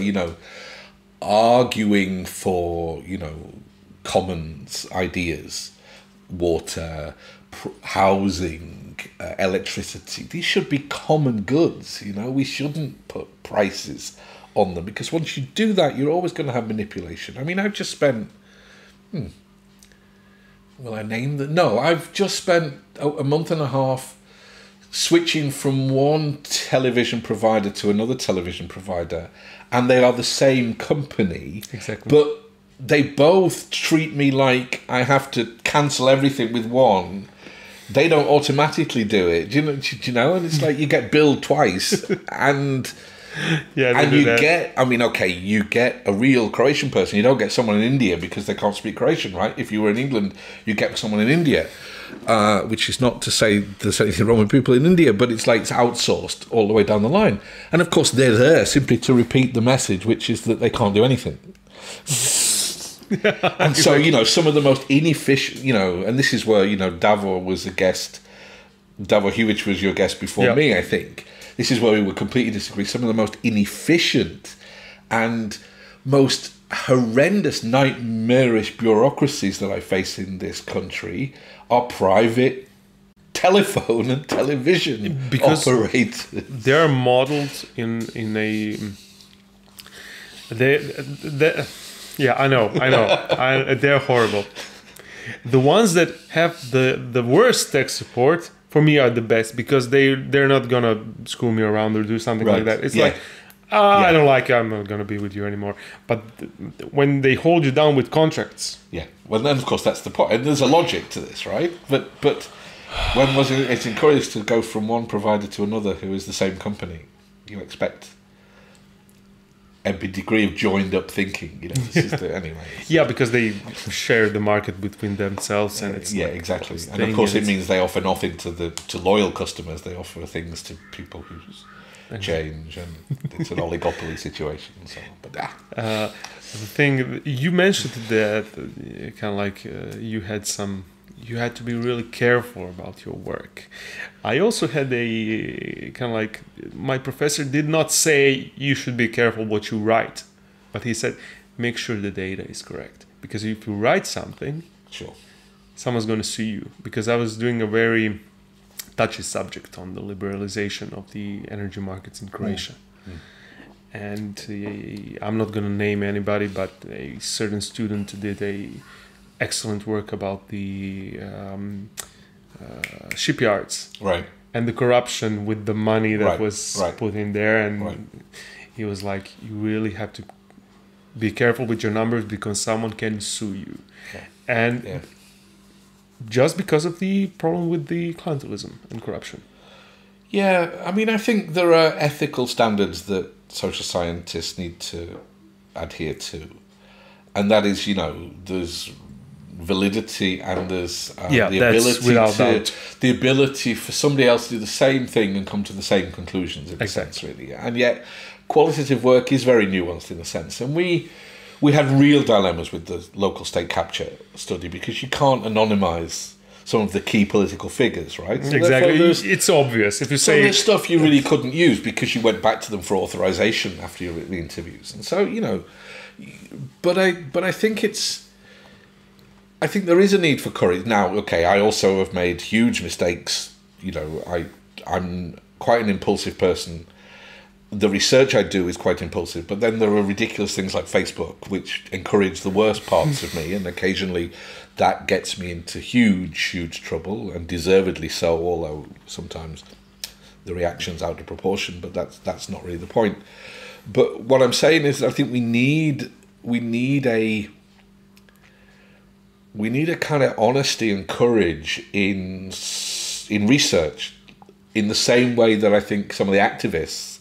arguing for, commons ideas, water, housing, electricity, these should be common goods. We shouldn't put prices on them, because once you do that, you're always going to have manipulation. I mean, I've just spent I've just spent a month and a half switching from one television provider to another television provider, and they are the same company. Exactly. But they both treat me like I have to cancel everything with one. They don't automatically do it. Do you know? And it's like you get billed twice, and you get a real Croatian person. You don't get someone in India because they can't speak Croatian, right? If you were in England, you get someone in India, which is not to say there's anything wrong with people in India, but it's like it's outsourced all the way down the line. And of course, they're there simply to repeat the message, which is that they can't do anything. And so, some of the most inefficient, and this is where, Davor was a guest. Davor Hujic was your guest before me, I think. This is where we would completely disagree. Some of the most inefficient and most horrendous, nightmarish bureaucracies that I face in this country are private telephone and television operators. They're modeled in a... Yeah, I know. They're horrible. The ones that have the worst tech support for me, are the best because they're not gonna screw me around or do something like that. It's like, I don't like you, I'm not gonna be with you anymore. But when they hold you down with contracts, well, then of course that's the point, and there's a logic to this, right? But when was it's encouraged to go from one provider to another who is the same company? You expect a degree of joined up thinking, you know. This is anyway. Because they share the market between themselves, and it's exactly. And of course, it means they offer nothing to loyal customers. They offer things to people who change, and it's an oligopoly situation. And so on. But the thing you mentioned that kind of like you had to be really careful about your work. I also had a kind of like, my professor did not say you should be careful what you write, but he said make sure the data is correct, because if you write something, someone's going to sue you. Because I was doing a very touchy subject on the liberalization of the energy markets in Croatia. And I'm not going to name anybody, but a certain student did a excellent work about the shipyards, and the corruption with the money that was put in there. And he was like, you really have to be careful with your numbers because someone can sue you. And just because of the problem with the clientelism and corruption. I mean, I think there are ethical standards that social scientists need to adhere to, and that is, you know, there's validity and there's the ability for somebody else to do the same thing and come to the same conclusions in a sense, really. And yet qualitative work is very nuanced in a sense, and we had real dilemmas with the local state capture study because you can't anonymize some of the key political figures, right? So it's obvious if you say there's stuff you really couldn't use because you went back to them for authorization after the interviews, and so, you know, but I think there is a need for courage. Now, okay, I also have made huge mistakes. You know, I'm quite an impulsive person. The research I do is quite impulsive, but then there are ridiculous things like Facebook, which encourage the worst parts of me, and occasionally that gets me into huge trouble, and deservedly so, although sometimes the reaction's out of proportion, but that's not really the point. But what I'm saying is, I think we need a kind of honesty and courage in research, in the same way that I think some of the activists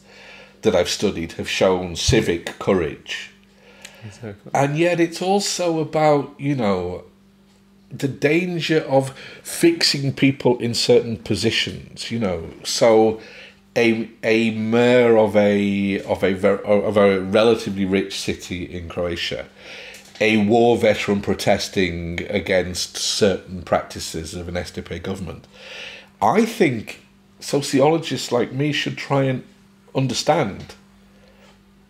that I've studied have shown civic courage. Exactly. And yet it's also about, you know, the danger of fixing people in certain positions, you know. So a mayor of a relatively rich city in Croatia, a war veteran protesting against certain practices of an SDP government. I think sociologists like me should try and understand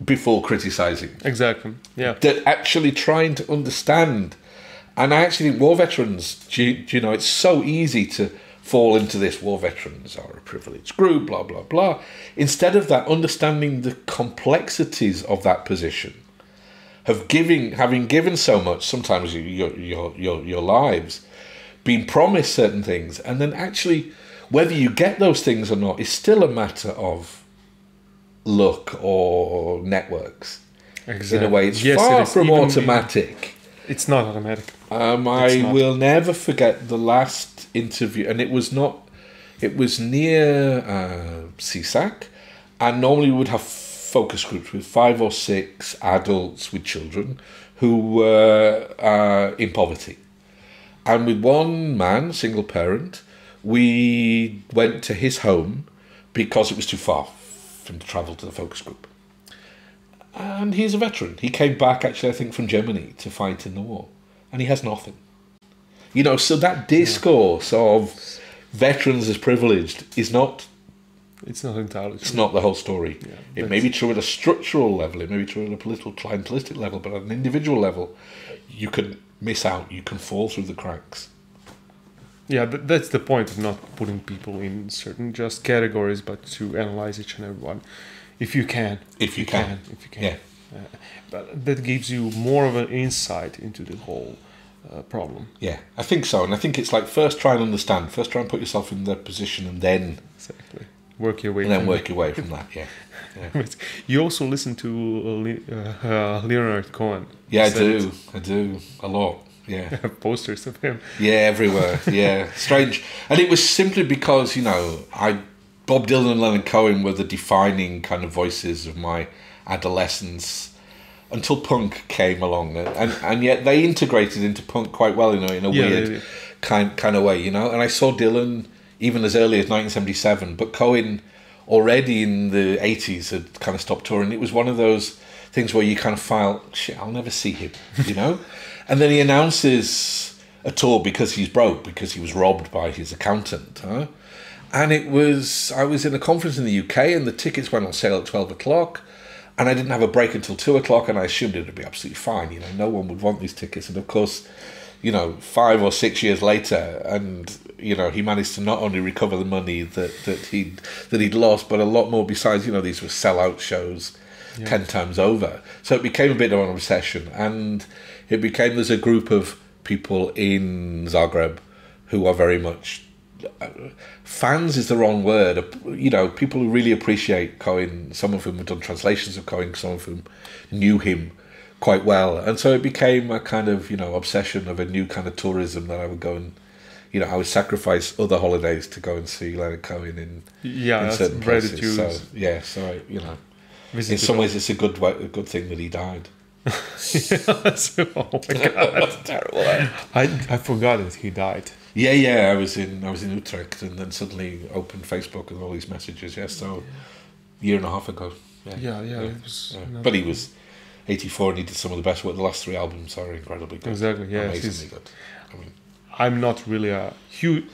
before criticizing. Exactly. Yeah. That actually trying to understand. And I actually think war veterans, you know, it's so easy to fall into this, war veterans are a privileged group, blah, blah, blah. Instead of that, understanding the complexities of that position, having given so much, sometimes your lives, being promised certain things, and then actually whether you get those things or not is still a matter of luck or networks. Exactly. In a way, it's far from automatic. It's not automatic. I will never forget the last interview, and it was near CSAC, and normally we would have focus groups with 5 or 6 adults with children who were in poverty. And with one man, single parent, we went to his home because it was too far for him to travel to the focus group. And he's a veteran. He came back, actually, I think, from Germany to fight in the war. And he has nothing. You know, so that discourse of veterans as privileged is not... It's not entirely true. It's not the whole story. Yeah, it may be true at a structural level. It may be true at a political, clientelistic level. But at an individual level, you can miss out. You can fall through the cracks. Yeah, that's the point of not putting people in certain just categories, but to analyze each and every one. If you can. Yeah. But that gives you more of an insight into the whole problem. Yeah, I think so. And I think it's like first try and understand, first try and put yourself in their position, and then Exactly. Work your way. and then work your way from that. Yeah. You also listen to Leonard Cohen. Yeah, I do a lot. Yeah. Posters of him. Yeah, everywhere. Yeah, strange. And it was simply because, you know, Bob Dylan and Leonard Cohen were the defining kind of voices of my adolescence until punk came along, and yet they integrated into punk quite well, you know, in a weird kind of way, you know. And I saw Dylan even as early as 1977, but Cohen already in the 80s had kind of stopped touring. It was one of those things where you kind of file, shit, I'll never see him, you know. And then he announces a tour because he's broke, because he was robbed by his accountant, huh? And I was in a conference in the UK, and the tickets went on sale at 12 o'clock, and I didn't have a break until 2 o'clock, and I assumed it would be absolutely fine, you know, no one would want these tickets. And of course, you know, 5 or 6 years later, and, you know, he managed to not only recover the money that he'd lost, but a lot more besides. You know, these were sellout shows 10 times over. So it became a bit of an obsession, and it became, there's a group of people in Zagreb who are very much, fans is the wrong word, you know, people who really appreciate Cohen, some of whom have done translations of Cohen, some of whom knew him quite well. And so it became a kind of, you know, obsession of a new kind of tourism that I would go and, you know, I would sacrifice other holidays to go and see Leonard Cohen in certain places. So, yeah, so I, you know, in some ways it's a good thing that he died. Oh my God, terrible. I forgot that he died. Yeah. I was in Utrecht, and then suddenly opened Facebook with all these messages. Yeah, so a year and a half ago. Yeah. It was, but he was 84, and he did some of the best work. The last 3 albums are incredibly good. Exactly. Yeah, amazingly good. I mean, I'm not really a huge.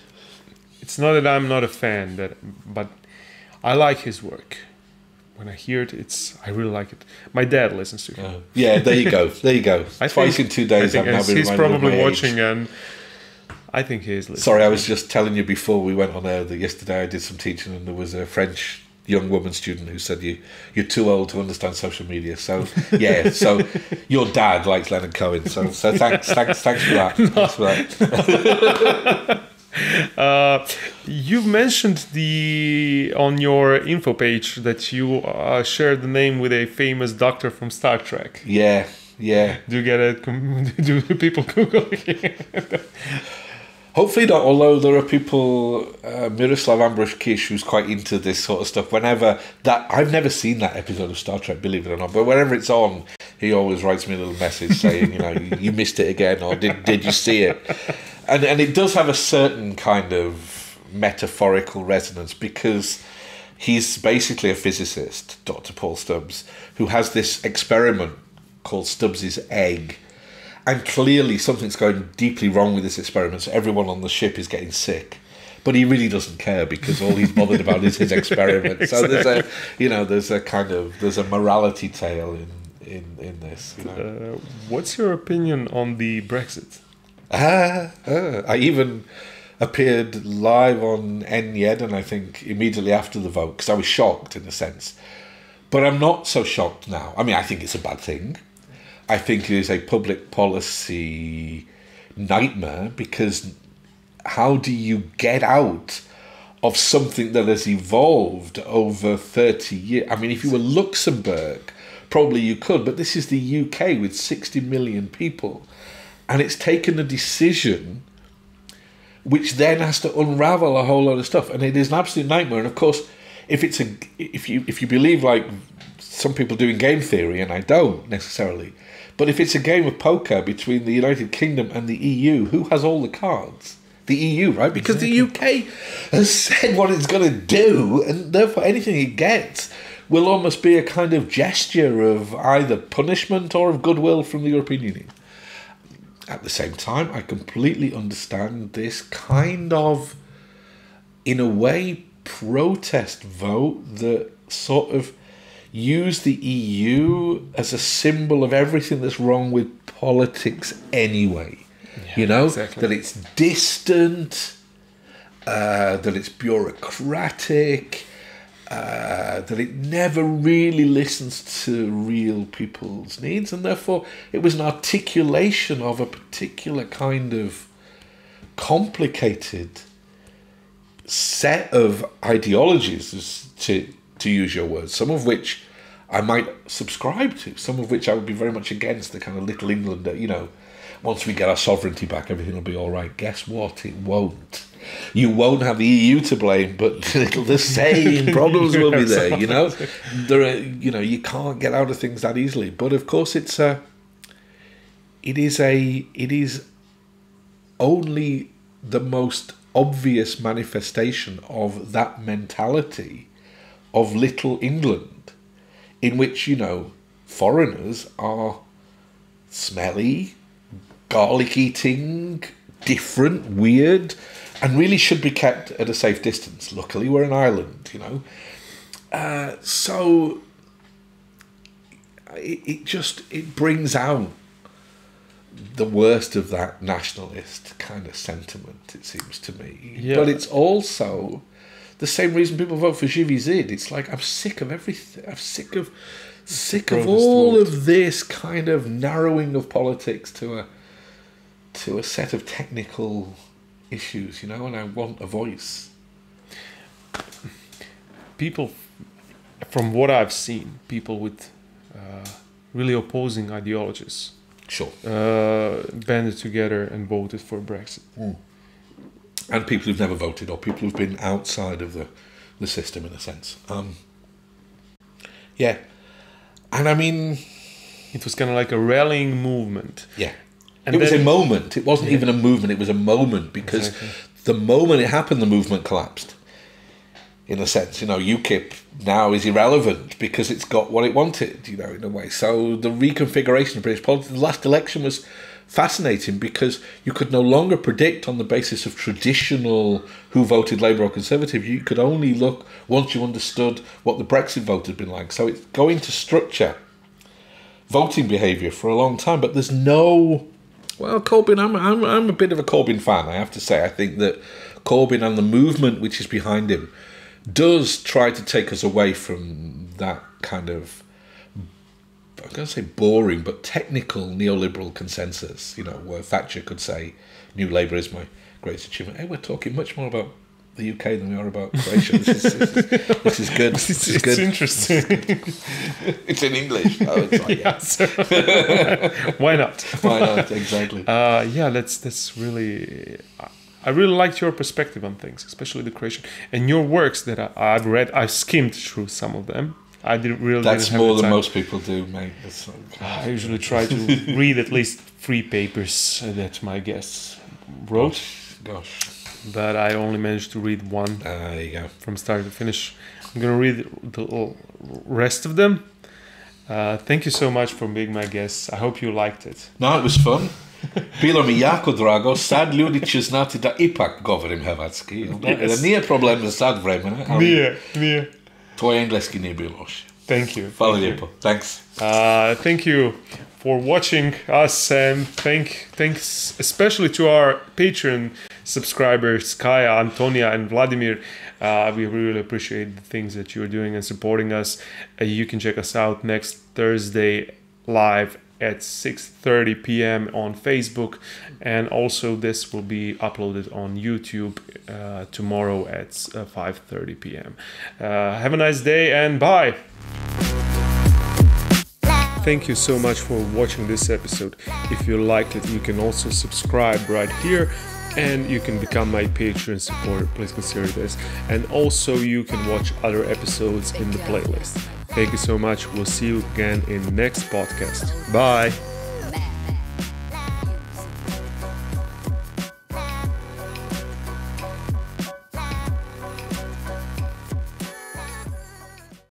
It's not that I'm not a fan, but I like his work. When I hear it, I really like it. My dad listens to him. Yeah, there you go. Twice in 2 days, I've now been he's reminded probably of my watching, age. and I think he is listening. Sorry, I was just telling you before we went on air that yesterday I did some teaching, and there was a French young woman student who said you're too old to understand social media. So yeah, so your dad likes Leonard Cohen. So thanks for that. Thanks for that. You've mentioned on your info page that you shared the name with a famous doctor from Star Trek. Yeah. Do you get it? Do people Google it? Hopefully not, although there are people, Miroslav Ambrosch-Kish, who's quite into this sort of stuff. I've never seen that episode of Star Trek, believe it or not, but whenever it's on, he always writes me a little message saying, you know, you missed it again, or did you see it? And it does have a certain kind of metaphorical resonance, because he's basically a physicist, Dr. Paul Stubbs, who has this experiment called Stubbs's egg. And clearly something's going deeply wrong with this experiment, so everyone on the ship is getting sick. But he really doesn't care, because all he's bothered about is his experiment. Exactly. So there's a morality tale in this. You know. What's your opinion on the Brexit? I even appeared live on ENG, and I think immediately after the vote, because I was shocked in a sense. But I'm not so shocked now. I mean, I think it's a bad thing. I think it is a public policy nightmare, because how do you get out of something that has evolved over 30 years? I mean, if you were Luxembourg, probably you could, but this is the UK with 60 million people, and it's taken a decision which then has to unravel a whole lot of stuff, and it is an absolute nightmare. And of course, if you believe like some people do in game theory, and I don't necessarily, but if it's a game of poker between the United Kingdom and the EU, who has all the cards? The EU, right? Because the UK has said what it's going to do, and therefore anything it gets will almost be a kind of gesture of either punishment or of goodwill from the European Union. At the same time, I completely understand this kind of, in a way, protest vote that sort of use the EU as a symbol of everything that's wrong with politics anyway. Yeah, you know, exactly. That it's distant, that it's bureaucratic, that it never really listens to real people's needs, and therefore it was an articulation of a particular kind of complicated set of ideologies, to use your words, some of which I might subscribe to, some of which I would be very much against, the kind of little England that, once we get our sovereignty back, everything will be all right. Guess what? It won't. You won't have the EU to blame, but the same problems will be there. There are, you can't get out of things that easily. But of course, it is only the most obvious manifestation of that mentality of little England, in which foreigners are smelly, garlic eating, different, weird, and really should be kept at a safe distance. Luckily, we're an island, so it brings out the worst of that nationalist kind of sentiment, it seems to me. Yeah. But it's also the same reason people vote for Živi. It's like, I'm sick of everything. I'm sick of all of this kind of narrowing of politics to a set of technical issues, and I want a voice. People, from what I've seen, people with really opposing ideologies, banded together and voted for Brexit. And people who've never voted, or people who've been outside of the system, in a sense. Yeah. And I mean, it was kind of like a rallying movement. Yeah. And it was a moment. It wasn't even a movement. It was a moment, because the moment it happened, the movement collapsed. In a sense, UKIP now is irrelevant because it's got what it wanted, in a way. So the reconfiguration of British politics, the last election was fascinating because you could no longer predict on the basis of traditional who voted Labour or Conservative. You could only look once you understood what the Brexit vote had been like. So it's going to structure voting behaviour for a long time. But there's no... Well, Corbyn, I'm a bit of a Corbyn fan, I have to say. I think that Corbyn and the movement which is behind him does try to take us away from that kind of, I'm going to say boring, but technical neoliberal consensus, where Thatcher could say, New Labour is my greatest achievement. Hey, we're talking much more about the UK than we are about Croatia. This is good. It's interesting. It's in English. Oh, it's like, yeah. So why not? Why not? Exactly. That's really... I really liked your perspective on things, especially the Croatian. And your works that I've read, I've skimmed through some of them. I didn't really... That's more than most people do, mate. I usually try to read at least 3 papers that my guests wrote. Gosh. But I only managed to read one. There you go. From start to finish. I'm going to read the rest of them. Thank you so much for being my guest. I hope you liked it. No, it was fun. Bilo mi jako drago, sad ljudi će znati da ipak govorim hrvatski. Da nije problem za sad vremena. Nije. Tvoj engleski nije bio loš. Thank you. Hvala lijepo. Thanks. Thank you for watching us, and thanks especially to our Patreon subscribers, Kaya, Antonia, and Vladimir. We really appreciate the things that you're doing and supporting us. You can check us out next Thursday live at 6:30 p.m. on Facebook, and also this will be uploaded on YouTube tomorrow at 5:30 p.m. Have a nice day and bye! Thank you so much for watching this episode. If you liked it, you can also subscribe right here, and you can become my Patreon supporter. Please consider this. And also you can watch other episodes in the playlist. Thank you so much. We'll see you again in the next podcast. Bye.